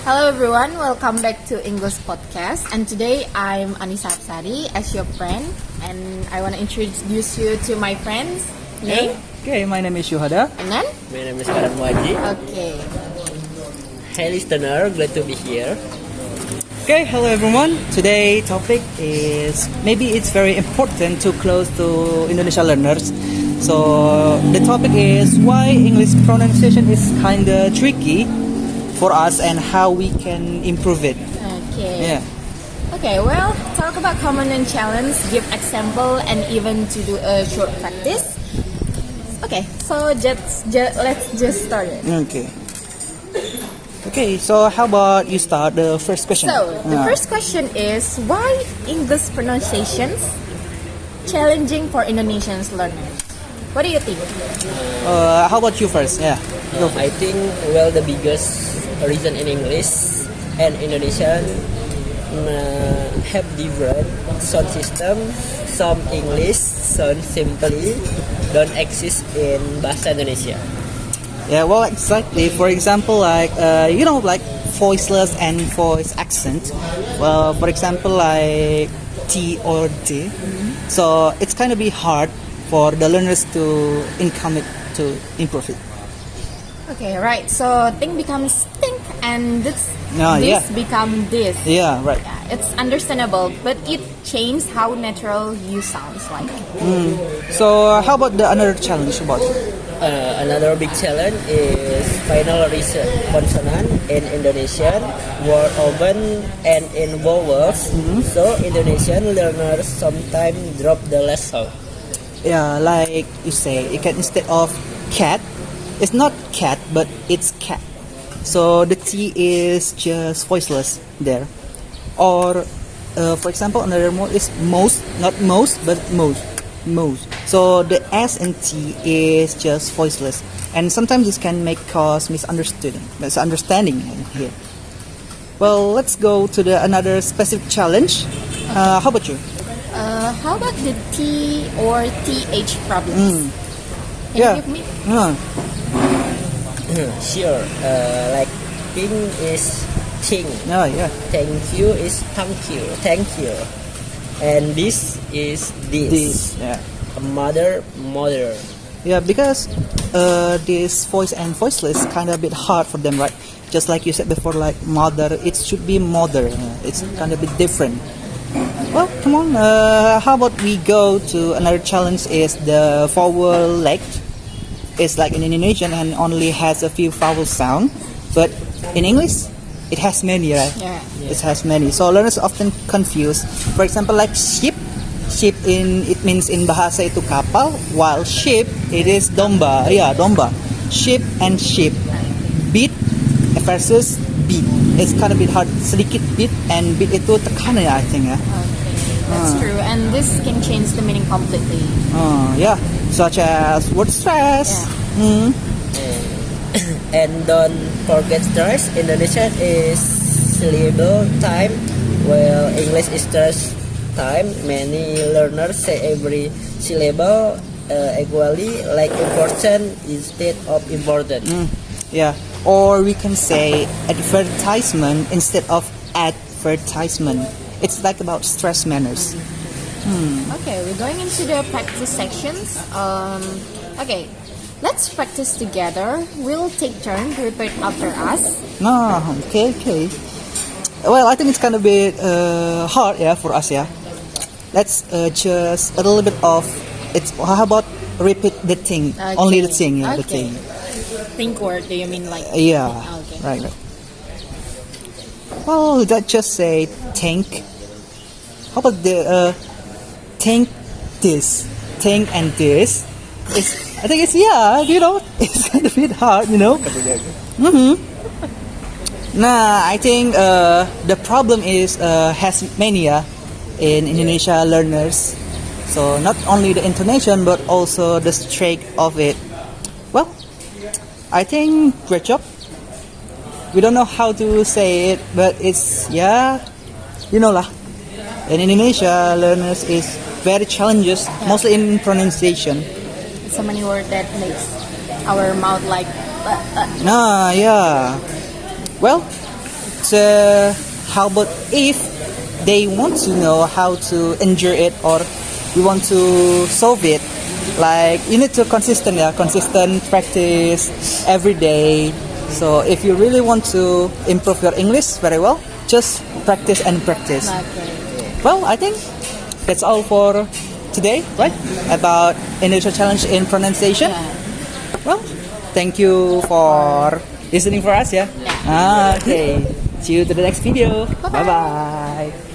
Hello everyone, welcome back to English Podcast. And today I'm Anissa Absari as your friend, and I want to introduce you to my friends. Name? Okay, my name is Yuhada. And then? My name is Karan Waji. Okay. Hey listener, glad to be here. Okay, hello everyone. Today topic is maybe it's very important to close to Indonesia learners. So the topic is why English pronunciation is kinda tricky for us and how we can improve it. Okay. Yeah. Okay, well, talk about common and challenge, give example, and even to do a short practice. Okay, so let's just start it. Okay. Okay, so how about you start the first question? So, the first question is, why English pronunciations challenging for Indonesian learners? What do you think? How about you first? Yeah. I think the biggest reason in English and Indonesian have different sound system. Some English sound simply don't exist in bahasa Indonesia. Yeah, well, exactly. For example, like like voiceless and voice accent. Well, for example, like T or D. So it's kind of be hard for the learners to improve it. Okay, right. So thing becomes think, and this become this. Yeah, right. Yeah, it's understandable, but it changed how natural you sounds like. So how about the another challenge about it? Another big challenge is final consonant in Indonesian, word open and in vowels. So Indonesian learners sometimes drop the last sound. Yeah, like you say, you can instead of cat, it's not cat, but it's cat. So the T is just voiceless there. Or, for example, another one is most, not most, but most. So the S and T is just voiceless. And sometimes this can cause misunderstanding here. Well, let's go to the another specific challenge. How about you? How about the T or TH problems? Can you give me? Sure. Like thing is thing. Oh, yeah. Thank you is thank you. Thank you. And this is this. Yeah. A mother. Yeah, because this voice and voiceless kind of a bit hard for them, right? Just like you said before, like mother, it should be mother. It's kind of a bit different. Well, come on. How about we go to another challenge? Is the vowel length? It's like in Indonesian and only has a few vowel sound, but in English, it has many, right? Yeah. It has many. So learners often confuse. For example, like ship. Ship it means in bahasa itu kapal, while ship it is domba. Yeah, domba. Ship and ship. Beat versus beat. It's kind of a bit hard. Sedikit beat and beat itu tekanan, I think. Yeah. Okay, that's true, and this can change the meaning completely. Yeah, such as word stress. Yeah. And don't forget stress. Indonesian is syllable time, while English is stress time. Many learners say every syllable equally like important instead of important. Yeah, or we can say advertisement instead of advertisement. It's like about stress manners. Okay, we're going into the practice sections. Okay, let's practice together. We'll take turn to repeat after us. No, okay. Well, I think it's kind of a bit hard, yeah, for us, yeah. Let's just a little bit of it. How about repeat the thing? Okay. Only the thing, yeah, the Okay. thing. Think word, do you mean like? Yeah, Okay. right. Well, that just say think. How about the think this, think and this? I think it's it's kind of a bit hard, Nah, I think the problem is has many in Indonesia learners. So not only the intonation but also the strength of it. Well, I think great job. We don't know how to say it, but it's lah. In Indonesia, learners is very challenges, mostly in pronunciation. So many words that makes our mouth like. Yeah. Well, how about if they want to know how to endure it, or you want to solve it? Like, you need to consistent practice every day. So if you really want to improve your English very well, just practice and practice. Okay. Well, I think that's all for today, right? About Indonesia challenge in pronunciation. Well, thank you for listening for us, yeah. Okay. See you to the next video. Bye bye.